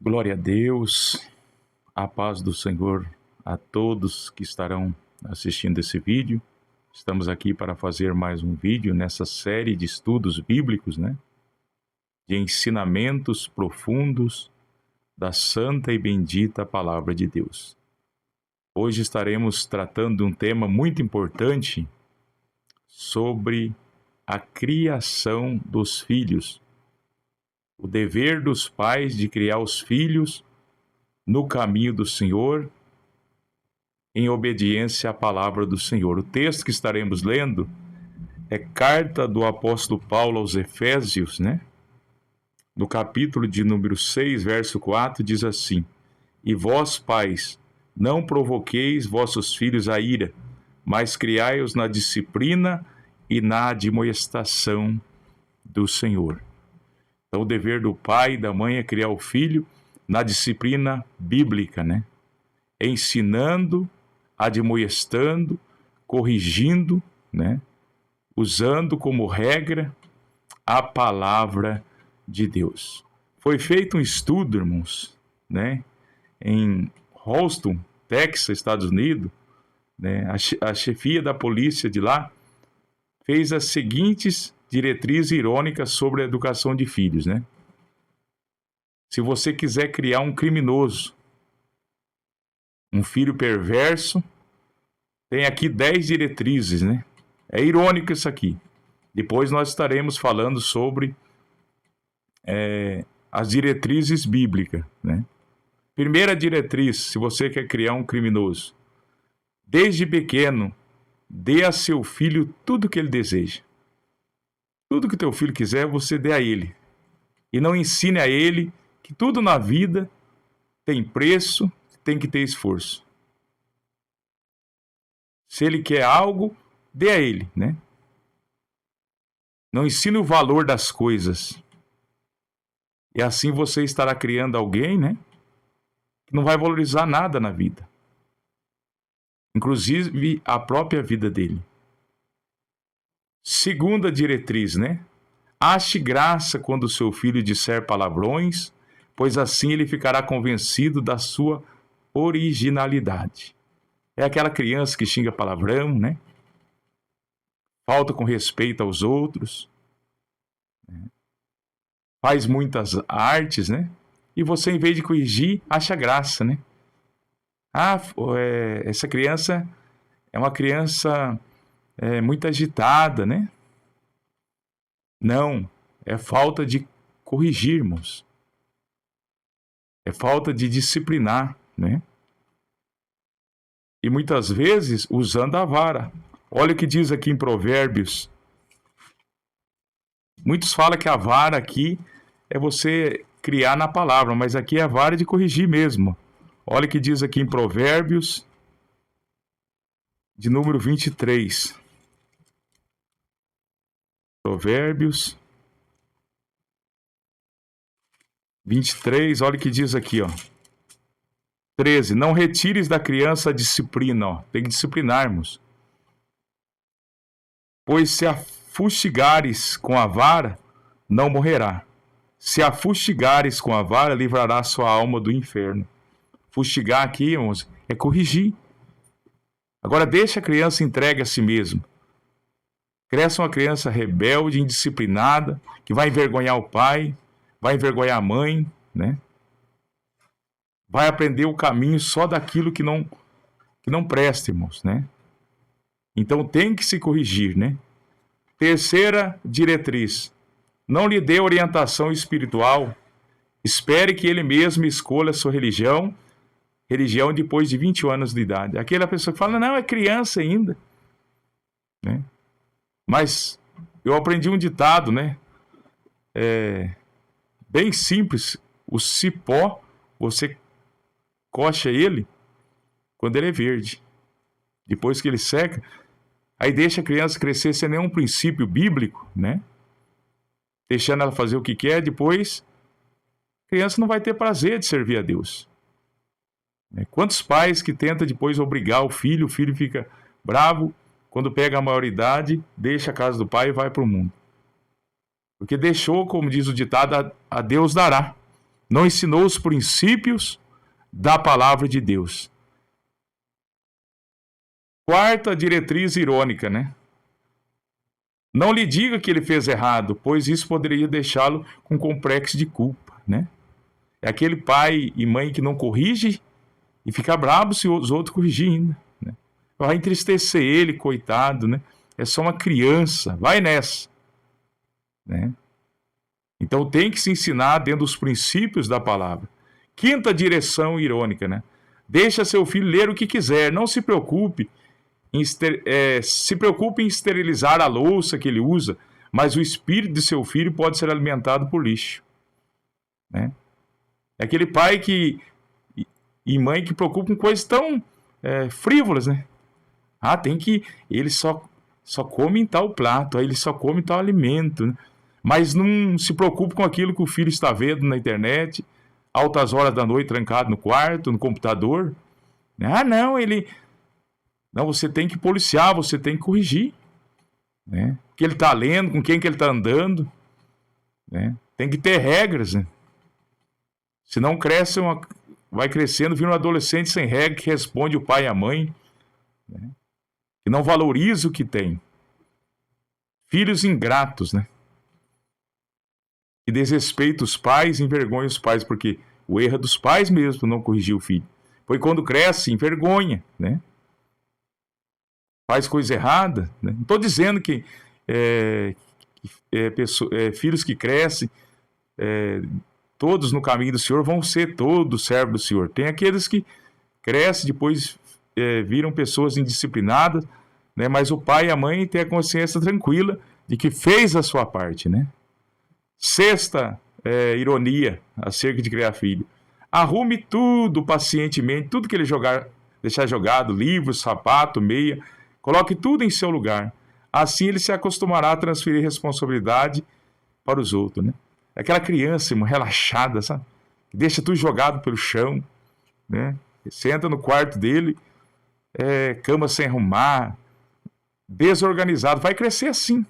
Glória a Deus, a paz do Senhor a todos que estarão assistindo esse vídeo. Estamos aqui para fazer mais um vídeo nessa série de estudos bíblicos, de ensinamentos profundos da santa e bendita Palavra de Deus. Hoje estaremos tratando de um tema muito importante sobre a criação dos filhos. O dever dos pais de criar os filhos no caminho do Senhor, em obediência à palavra do Senhor. O texto que estaremos lendo é carta do apóstolo Paulo aos Efésios, No capítulo de número 6, verso 4, diz assim: E vós, pais, não provoqueis vossos filhos a ira, mas criai-os na disciplina e na admoestação do Senhor. Então, o dever do pai e da mãe é criar o filho na disciplina bíblica, Ensinando, admoestando, corrigindo, Usando como regra a palavra de Deus. Foi feito um estudo, irmãos, em Houston, Texas, Estados Unidos, a chefia da polícia de lá fez as seguintes diretrizes irônicas sobre a educação de filhos, Se você quiser criar um criminoso, um filho perverso, tem aqui 10 diretrizes, É irônico isso aqui. Depois nós estaremos falando sobre as diretrizes bíblicas, Primeira diretriz, se você quer criar um criminoso: desde pequeno, dê a seu filho tudo que ele deseja. Tudo que teu filho quiser, você dê a ele. E não ensine a ele que tudo na vida tem preço, tem que ter esforço. Se ele quer algo, dê a ele, Não ensine o valor das coisas. E assim você estará criando alguém, que não vai valorizar nada na vida. Inclusive a própria vida dele. Segunda diretriz, Ache graça quando o seu filho disser palavrões, pois assim ele ficará convencido da sua originalidade. É aquela criança que xinga palavrão, Falta com respeito aos outros, Faz muitas artes, E você, em vez de corrigir, acha graça, Essa criança é uma criança muito agitada, Não, é falta de corrigirmos. É falta de disciplinar, E muitas vezes usando a vara. Olha o que diz aqui em Provérbios. Muitos falam que a vara aqui é você criar na palavra, mas aqui é a vara de corrigir mesmo. Olha o que diz aqui em Provérbios, de número 23. Provérbios 23, olha o que diz aqui, 13. Não retires da criança a disciplina, tem que disciplinarmos. Pois se a fustigares com a vara, não morrerá. Se a fustigares com a vara, livrará sua alma do inferno. Fustigar aqui, irmãos, é corrigir. Agora deixa a criança entregue a si mesma. Cresce uma criança rebelde, indisciplinada, que vai envergonhar o pai, vai envergonhar a mãe, Vai aprender o caminho só daquilo que não presta, irmãos, Então tem que se corrigir, Terceira diretriz: não lhe dê orientação espiritual. Espere que ele mesmo escolha a sua religião depois de 20 anos de idade. Aquela pessoa que fala, não, é criança ainda, Mas eu aprendi um ditado, bem simples: o cipó, você coxa ele quando ele é verde. Depois que ele seca, aí deixa a criança crescer sem nenhum princípio bíblico, Deixando ela fazer o que quer, depois a criança não vai ter prazer de servir a Deus. Quantos pais que tentam depois obrigar o filho fica bravo, quando pega a maioridade, deixa a casa do pai e vai para o mundo. Porque deixou, como diz o ditado, a Deus dará. não ensinou os princípios da palavra de Deus. Quarta diretriz irônica, né? Não lhe diga que ele fez errado, pois isso poderia deixá-lo com complexo de culpa, né? É aquele pai e mãe que não corrige e fica bravo se os outros corrigirem ainda, né? Vai entristecer ele, coitado, né? É só uma criança, vai nessa, né? Então tem que se ensinar dentro dos princípios da palavra. Quinta direção irônica, né? Deixa seu filho ler o que quiser, não se preocupe se preocupe em esterilizar a louça que ele usa, mas o espírito de seu filho pode ser alimentado por lixo, né? É aquele pai e mãe que preocupam com coisas tão frívolas, né? Ele só come em tal prato, aí ele só come em tal alimento, né? Mas não se preocupa com aquilo que o filho está vendo na internet, altas horas da noite trancado no quarto, no computador. Não, você tem que policiar, você tem que corrigir, né? O que ele está lendo, com quem que ele está andando, né? Tem que ter regras, né? Senão vai crescendo, vira um adolescente sem regra que responde o pai e a mãe, né? Que não valoriza o que tem. Filhos ingratos, né? Que desrespeita os pais, envergonha os pais, porque o erro é dos pais mesmo não corrigir o filho. Foi quando cresce, envergonha, né? Faz coisa errada, né? Não estou dizendo que filhos que crescem todos no caminho do Senhor vão ser todos servos do Senhor. Tem aqueles que crescem, depois viram pessoas indisciplinadas, né? Mas o pai e a mãe têm a consciência tranquila de que fez a sua parte, né? Sexta ironia acerca de criar filho. Arrume tudo pacientemente, tudo que ele deixar jogado, livro, sapato, meia, coloque tudo em seu lugar. Assim ele se acostumará a transferir responsabilidade para os outros, né? É aquela criança, irmão, relaxada, sabe? Deixa tudo jogado pelo chão, né? Senta no quarto dele, cama sem arrumar, desorganizado. Vai crescer assim.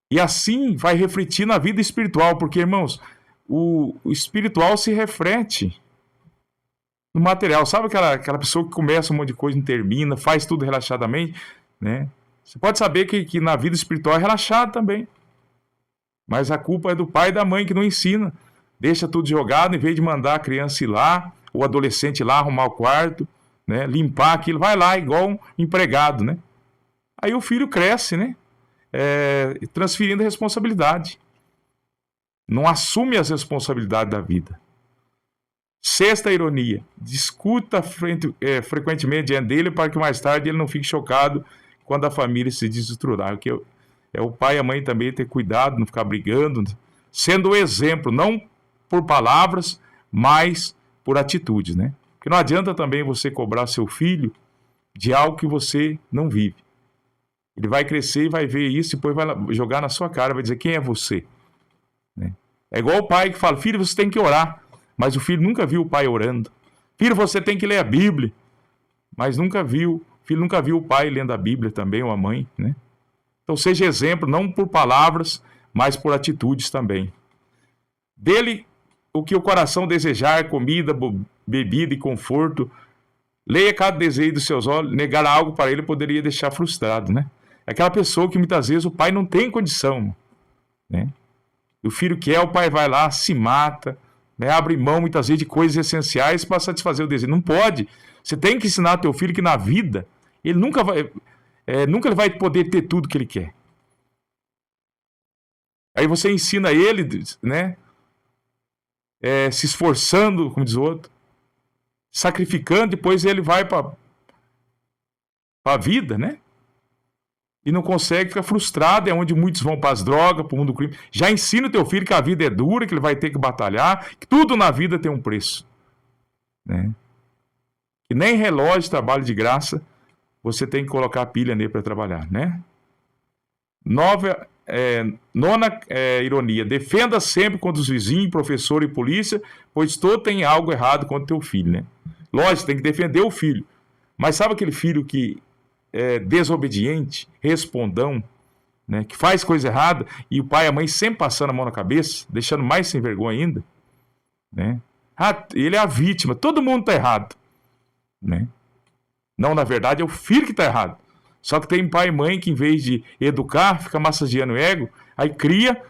E assim vai refletir na vida espiritual, porque, irmãos, o espiritual se reflete no material. Sabe aquela pessoa que começa um monte de coisa e não termina, faz tudo relaxadamente, né? Você pode saber que na vida espiritual é relaxado também. Mas a culpa é do pai e da mãe que não ensina. Deixa tudo jogado, em vez de mandar a criança ir lá, o adolescente ir lá arrumar o quarto, né? Limpar aquilo, vai lá igual um empregado, né? Aí o filho cresce, né? Transferindo a responsabilidade. Não assume as responsabilidades da vida. Sexta ironia. Discuta frequentemente diante dele para que mais tarde ele não fique chocado quando a família se desestruturar. Porque o pai e a mãe também ter cuidado, não ficar brigando, sendo o exemplo, não por palavras, mas por atitudes, né? Porque não adianta também você cobrar seu filho de algo que você não vive. Ele vai crescer e vai ver isso, e depois vai jogar na sua cara, vai dizer, quem é você? Né? É igual o pai que fala, filho, você tem que orar, mas o filho nunca viu o pai orando. Filho, você tem que ler a Bíblia, mas o filho nunca viu o pai lendo a Bíblia também, ou a mãe, né? Então seja exemplo, não por palavras, mas por atitudes também. Dele, o que o coração desejar, comida, bebida e conforto, leia cada desejo dos seus olhos, negar algo para ele poderia deixar frustrado, né? É aquela pessoa que muitas vezes o pai não tem condição, né? O filho quer, o pai vai lá, se mata, né? Abre mão muitas vezes de coisas essenciais para satisfazer o desejo. Não pode. Você tem que ensinar teu filho que na vida ele nunca vai poder ter tudo que ele quer. Aí você ensina ele, né? Se esforçando, como diz o outro, sacrificando, depois ele vai para a vida, né? E não consegue, fica frustrado, é onde muitos vão para as drogas, para o mundo do crime. Já ensina o teu filho que a vida é dura, que ele vai ter que batalhar, que tudo na vida tem um preço, né? Que nem relógio, trabalho de graça, você tem que colocar a pilha nele para trabalhar, né? Nona ironia, defenda sempre contra os vizinhos, professor e polícia, pois todo tem algo errado contra o teu filho, né? Lógico, tem que defender o filho. Mas sabe aquele filho que é desobediente, respondão, né? Que faz coisa errada e o pai e a mãe sempre passando a mão na cabeça, deixando mais sem vergonha ainda? né? Ah, ele é a vítima, todo mundo está errado, né? Não, na verdade é o filho que está errado. Só que tem pai e mãe que, em vez de educar, fica massageando o ego, aí cria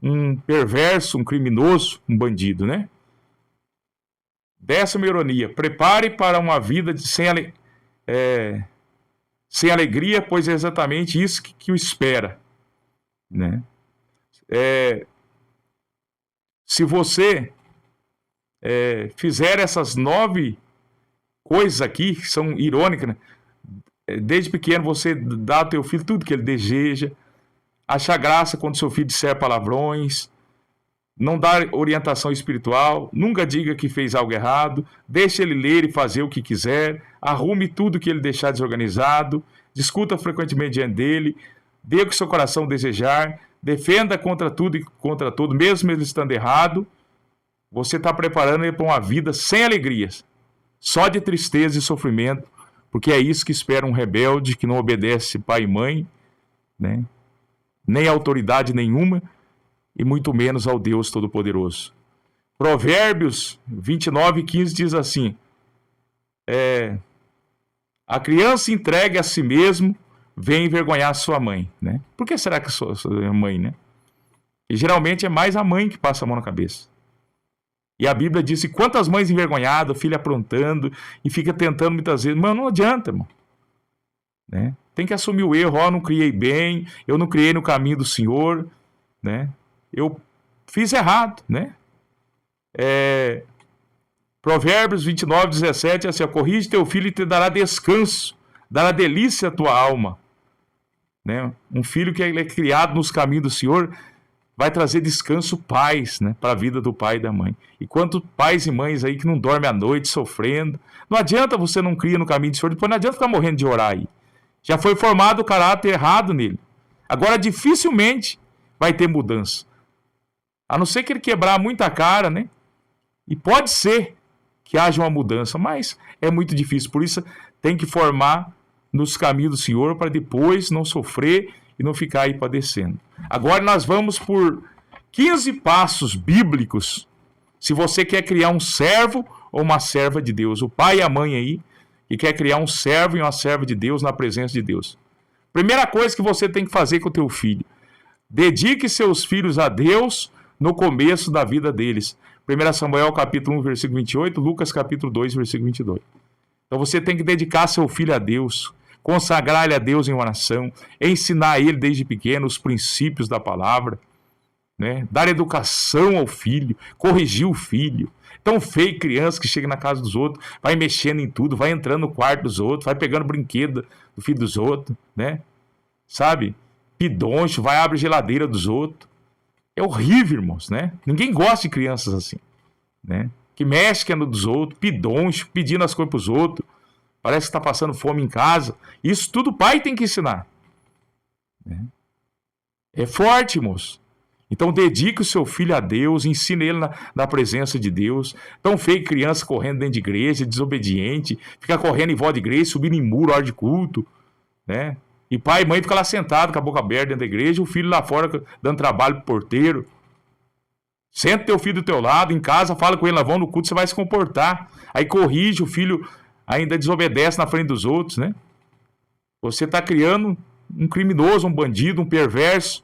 um perverso, um criminoso, um bandido, né? Décima ironia: prepare para uma vida sem alegria, pois é exatamente isso que o espera, né? Se você fizer essas 9 coisas aqui, que são irônicas, né? Desde pequeno você dá ao teu filho tudo que ele deseja, achar graça quando seu filho disser palavrões, não dar orientação espiritual, nunca diga que fez algo errado, deixe ele ler e fazer o que quiser, arrume tudo que ele deixar desorganizado, discuta frequentemente diante dele, dê o que seu coração desejar, defenda contra tudo e contra todo, mesmo ele estando errado. Você está preparando ele para uma vida sem alegrias, só de tristeza e sofrimento, porque é isso que espera um rebelde que não obedece pai e mãe, né? Nem autoridade nenhuma, e muito menos ao Deus Todo-Poderoso. Provérbios 29:15 diz assim: a criança entregue a si mesmo vem envergonhar sua mãe, né? Por que será que sua mãe, né? E geralmente é mais a mãe que passa a mão na cabeça. E a Bíblia diz que quantas mães envergonhadas, filho aprontando, e fica tentando muitas vezes. Mas não adianta, irmão. Né? Tem que assumir o erro. Eu não criei bem, eu não criei no caminho do Senhor, né? Eu fiz errado, né? Provérbios 29:17 é assim: corrige teu filho e te dará descanso, dará delícia à tua alma. Né? Um filho que é criado nos caminhos do Senhor vai trazer descanso, paz, né, para a vida do pai e da mãe. E quantos pais e mães aí que não dormem à noite sofrendo. Não adianta você não criar no caminho do Senhor, depois não adianta ficar morrendo de orar aí. Já foi formado o caráter errado nele. Agora dificilmente vai ter mudança. A não ser que ele quebrar muita cara, né? E pode ser que haja uma mudança, mas é muito difícil. Por isso tem que formar nos caminhos do Senhor para depois não sofrer e não ficar aí padecendo. Agora nós vamos por 15 passos bíblicos se você quer criar um servo ou uma serva de Deus. O pai e a mãe aí que quer criar um servo e uma serva de Deus na presença de Deus. Primeira coisa que você tem que fazer com o teu filho: dedique seus filhos a Deus no começo da vida deles. 1 Samuel capítulo 1, versículo 28, Lucas capítulo 2, versículo 22. Então você tem que dedicar seu filho a Deus, consagrar ele a Deus em oração, ensinar ele desde pequeno os princípios da palavra, né? Dar educação ao filho, corrigir o filho. Tão feio criança que chega na casa dos outros, vai mexendo em tudo, vai entrando no quarto dos outros, vai pegando brinquedo do filho dos outros, né? Sabe? Pidoncho, vai abrir geladeira dos outros. É horrível, irmãos, né? Ninguém gosta de crianças assim, né? Que mexe que é no dos outros, pidoncho, pedindo as coisas para os outros. Parece que está passando fome em casa. Isso tudo o pai tem que ensinar. Né? É forte, irmãos. Então dedique o seu filho a Deus, ensine ele na presença de Deus. Tão feio criança correndo dentro de igreja, desobediente, fica correndo em volta de igreja, subindo em muro, hora de culto, né? E pai e mãe ficam lá sentados com a boca aberta dentro da igreja, o filho lá fora dando trabalho pro porteiro. Senta teu filho do teu lado, em casa, fala com ele, lá vão no culto, você vai se comportar. Aí corrige, o filho ainda desobedece na frente dos outros, né? Você está criando um criminoso, um bandido, um perverso,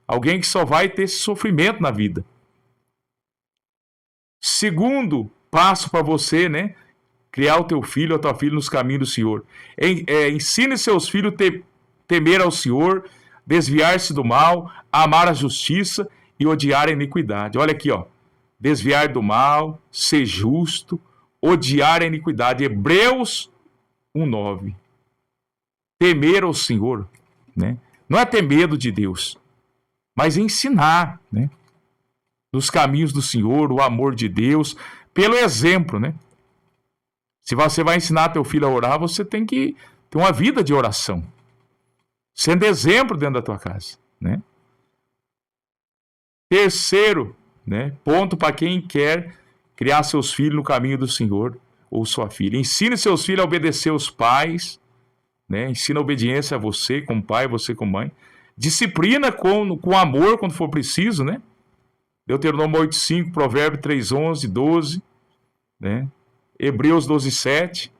alguém que só vai ter esse sofrimento na vida. Segundo passo para você, né? Criar o teu filho ou a tua filha nos caminhos do Senhor. Ensine seus filhos a temer ao Senhor, desviar-se do mal, amar a justiça e odiar a iniquidade. Olha aqui, ó. Desviar do mal, ser justo, odiar a iniquidade. Hebreus 1:9. Temer ao Senhor, né? Não é ter medo de Deus, mas ensinar, né? Nos caminhos do Senhor, o amor de Deus, pelo exemplo, né? Se você vai ensinar teu filho a orar, você tem que ter uma vida de oração, sendo exemplo dentro da tua casa, né? Terceiro, né, ponto para quem quer criar seus filhos no caminho do Senhor ou sua filha: ensine seus filhos a obedecer aos pais, né? Ensina a obediência a você como pai, você como mãe. Disciplina com amor quando for preciso, né? Deuteronômio 8:5, Provérbio 3:11, 12, né? Hebreus 12:7.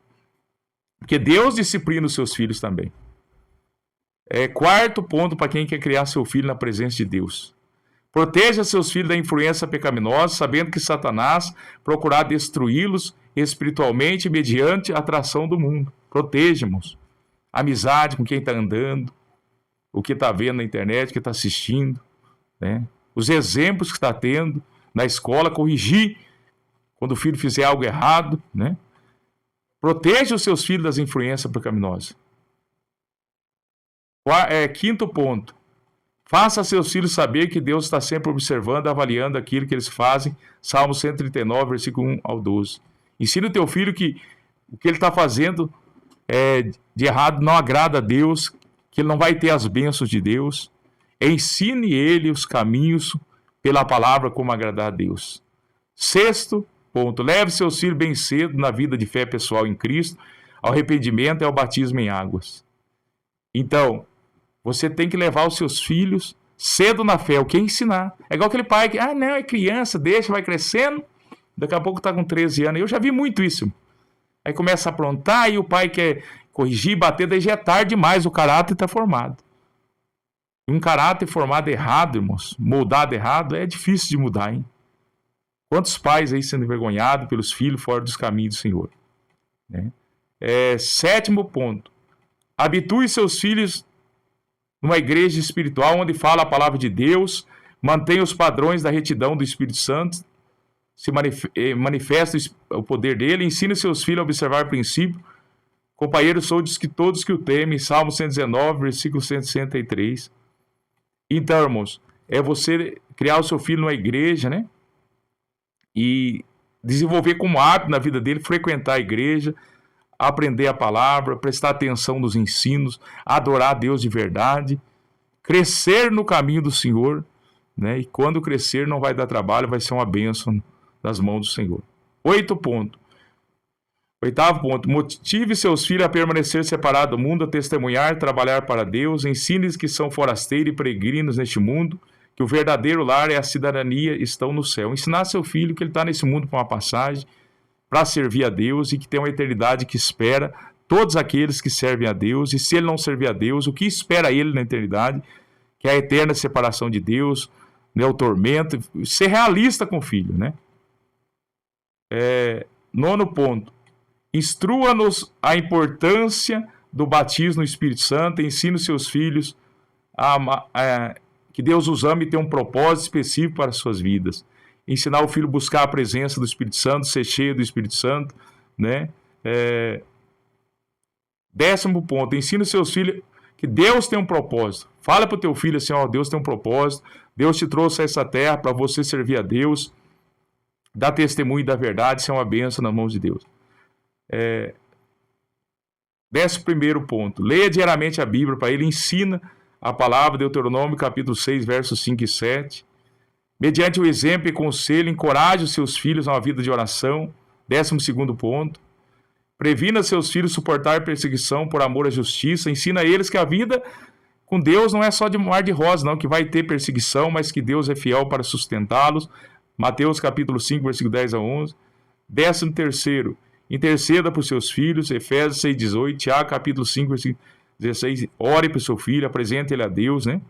Porque Deus disciplina os seus filhos também. Quarto ponto para quem quer criar seu filho na presença de Deus. Proteja seus filhos da influência pecaminosa, sabendo que Satanás procurará destruí-los espiritualmente mediante a atração do mundo. Proteja-nos. Amizade com quem está andando, o que está vendo na internet, o que está assistindo, né? Os exemplos que está tendo na escola, corrigir quando o filho fizer algo errado, né? Proteja os seus filhos das influências pecaminosas. Quinto ponto. Faça seus filhos saber que Deus está sempre observando, avaliando aquilo que eles fazem. Salmo 139, versículo 1 ao 12. Ensina o teu filho que o que ele está fazendo de errado não agrada a Deus, que ele não vai ter as bênçãos de Deus. Ensine ele os caminhos pela palavra como agradar a Deus. Sexto ponto. Leve seus filhos bem cedo na vida de fé pessoal em Cristo, ao arrependimento e ao batismo em águas. Então, você tem que levar os seus filhos cedo na fé, o que ensinar. É igual aquele pai que, não, é criança, deixa, vai crescendo, daqui a pouco está com 13 anos. Eu já vi muito isso. Aí começa a aprontar e o pai quer corrigir, bater, daí já é tarde demais, o caráter está formado. Um caráter formado errado, irmãos, moldado errado, é difícil de mudar, hein? Quantos pais aí sendo envergonhados pelos filhos fora dos caminhos do Senhor? Né? Sétimo ponto. Habitue seus filhos numa igreja espiritual onde fala a palavra de Deus, mantenha os padrões da retidão do Espírito Santo, se manifesta o poder dele, ensine seus filhos a observar o princípio. Companheiros, sou de todos que o temem, Salmo 119, versículo 163. Então, irmãos, é você criar o seu filho numa igreja, né? E desenvolver como hábito na vida dele, frequentar a igreja, aprender a palavra, prestar atenção nos ensinos, adorar a Deus de verdade, crescer no caminho do Senhor, né? E quando crescer não vai dar trabalho, vai ser uma bênção das mãos do Senhor. Oitavo ponto. Motive seus filhos a permanecer separados do mundo, a testemunhar, trabalhar para Deus, ensine-lhes que são forasteiros e peregrinos neste mundo, que o verdadeiro lar e a cidadania estão no céu. Ensinar seu filho que ele está nesse mundo para uma passagem, para servir a Deus e que tem uma eternidade que espera todos aqueles que servem a Deus. E se ele não servir a Deus, o que espera ele na eternidade, que é a eterna separação de Deus, né, o tormento. Ser realista com o filho, né? Nono ponto. Instrua-nos a importância do batismo no Espírito Santo. Ensine os seus filhos que Deus os ama e tem um propósito específico para as suas vidas. Ensinar o filho a buscar a presença do Espírito Santo, ser cheio do Espírito Santo, né? Décimo ponto, ensina os seus filhos que Deus tem um propósito. Fala para o teu filho assim, Deus tem um propósito, Deus te trouxe a essa terra para você servir a Deus, dar testemunho da verdade, ser uma bênção nas mãos de Deus. 11º ponto, leia diariamente a Bíblia para ele, ensina a palavra, Deuteronômio capítulo 6, versos 5 e 7. Mediante o exemplo e conselho, encoraje os seus filhos a uma vida de oração. 12º ponto. Previna seus filhos suportar perseguição por amor à justiça. Ensina a eles que a vida com Deus não é só de mar de rosa, não, que vai ter perseguição, mas que Deus é fiel para sustentá-los. Mateus capítulo 5, versículo 10 a 11. 13º. Interceda por seus filhos. Efésios 6, 18. Tiago capítulo 5, versículo 16. Ore para o seu filho, apresente ele a Deus, né?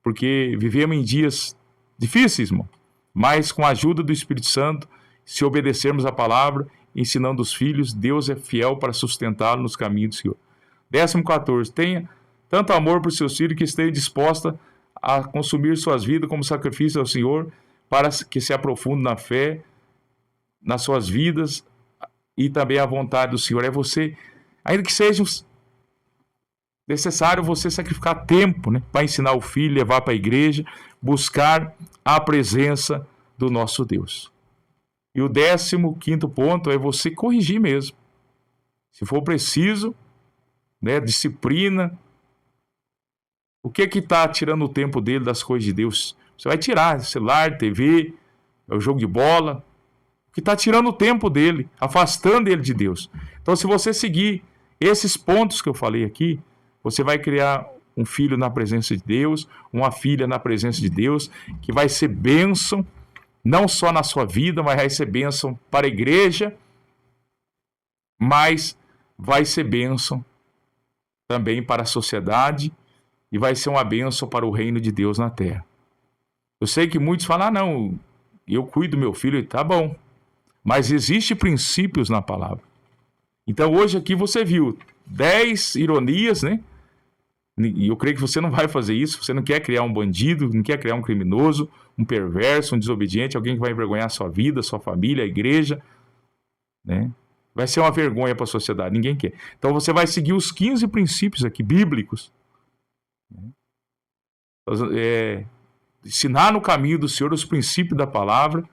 Porque vivemos em dias difíceis, irmão, mas com a ajuda do Espírito Santo, se obedecermos a palavra, ensinando os filhos, Deus é fiel para sustentá-los nos caminhos do Senhor. 14º, tenha tanto amor por seus filhos que esteja disposta a consumir suas vidas como sacrifício ao Senhor, para que se aprofunde na fé, nas suas vidas, e também a vontade do Senhor. É você, ainda que seja necessário você sacrificar tempo, né, para ensinar o filho, levar para a igreja, buscar a presença do nosso Deus. E o 15º ponto é você corrigir mesmo. Se for preciso, né, disciplina. O que está tirando o tempo dele das coisas de Deus? Você vai tirar celular, TV, o jogo de bola. O que está tirando o tempo dele, afastando ele de Deus. Então, se você seguir esses pontos que eu falei aqui, você vai criar um filho na presença de Deus, uma filha na presença de Deus, que vai ser bênção, não só na sua vida, mas vai ser bênção para a igreja, mas vai ser bênção também para a sociedade e vai ser uma bênção para o reino de Deus na terra. Eu sei que muitos falam, não, eu cuido do meu filho, tá bom, mas existem princípios na palavra. Então hoje aqui você viu 10 ironias, né? E eu creio que você não vai fazer isso, você não quer criar um bandido, não quer criar um criminoso, um perverso, um desobediente, alguém que vai envergonhar a sua vida, a sua família, a igreja, né? Vai ser uma vergonha para a sociedade, ninguém quer. Então você vai seguir os 15 princípios aqui, bíblicos. Ensinar no caminho do Senhor os princípios da palavra,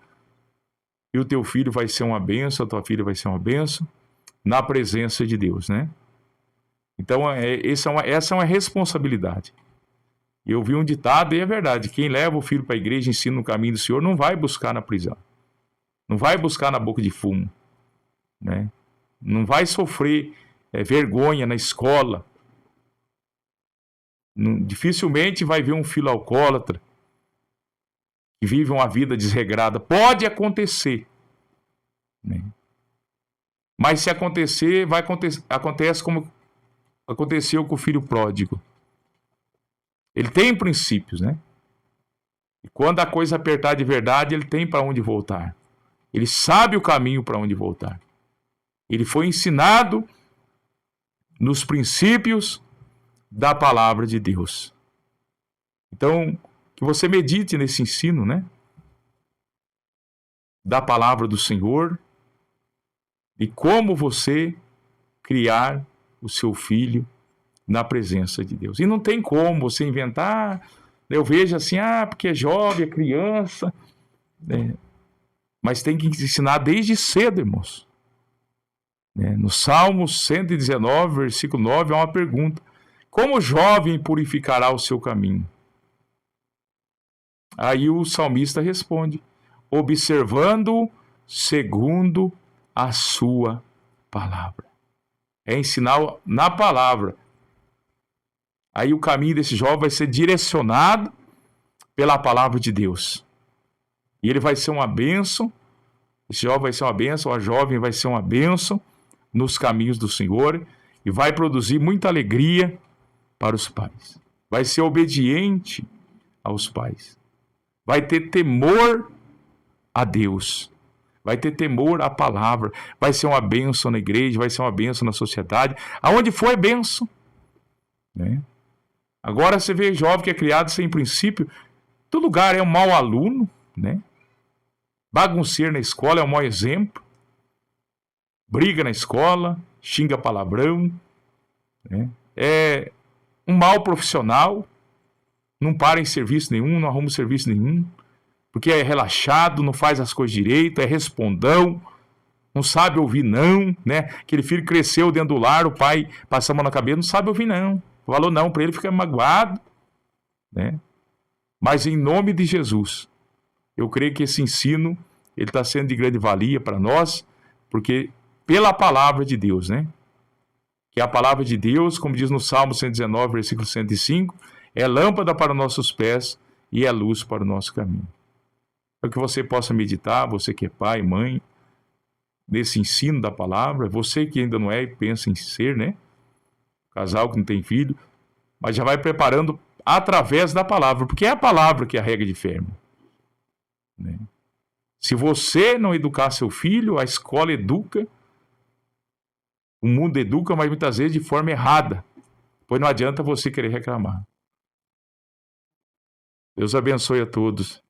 e o teu filho vai ser uma bênção, a tua filha vai ser uma bênção, na presença de Deus, né? Então, essa é uma responsabilidade. Eu vi um ditado, e é verdade, quem leva o filho para a igreja e ensina no caminho do Senhor, não vai buscar na prisão, não vai buscar na boca de fumo, né? Não vai sofrer vergonha na escola, dificilmente vai ver um filho alcoólatra, que vive uma vida desregrada. Pode acontecer, né? Mas se acontecer, acontece como aconteceu com o filho pródigo. Ele tem princípios, né? E quando a coisa apertar de verdade, ele tem para onde voltar. Ele sabe o caminho para onde voltar. Ele foi ensinado nos princípios da palavra de Deus. Então, que você medite nesse ensino, né? Da palavra do Senhor e como você criar o seu filho na presença de Deus. E não tem como você inventar, eu vejo assim, porque é jovem, é criança, né? Mas tem que ensinar desde cedo, irmãos. No Salmo 119, versículo 9, há uma pergunta: como o jovem purificará o seu caminho? Aí o salmista responde: observando segundo a sua palavra. É ensinar na palavra. Aí o caminho desse jovem vai ser direcionado pela palavra de Deus. E ele vai ser uma bênção. Esse jovem vai ser uma bênção, a jovem vai ser uma bênção nos caminhos do Senhor e vai produzir muita alegria para os pais. Vai ser obediente aos pais. Vai ter temor a Deus. Vai ter temor à palavra, vai ser uma bênção na igreja, vai ser uma bênção na sociedade, aonde for é bênção, né? Agora você vê jovem que é criado sem princípio, todo lugar é um mau aluno, né? Bagunceiro na escola é um mau exemplo, briga na escola, xinga palavrão, né? É um mau profissional, não para em serviço nenhum, não arruma serviço nenhum, porque é relaxado, não faz as coisas direito, é respondão, não sabe ouvir não, né? Aquele filho cresceu dentro do lar, o pai passa a mão na cabeça, não sabe ouvir não. Falou não para ele, fica magoado, né? Mas em nome de Jesus, eu creio que esse ensino, ele está sendo de grande valia para nós, porque pela palavra de Deus, né? Que a palavra de Deus, como diz no Salmo 119, versículo 105, é lâmpada para os nossos pés e é luz para o nosso caminho. Para que você possa meditar, você que é pai, mãe, nesse ensino da palavra, você que ainda não é e pensa em ser, né? Casal que não tem filho, mas já vai preparando através da palavra, porque é a palavra que é a regra de fé, né? Se você não educar seu filho, a escola educa, o mundo educa, mas muitas vezes de forma errada, pois não adianta você querer reclamar. Deus abençoe a todos.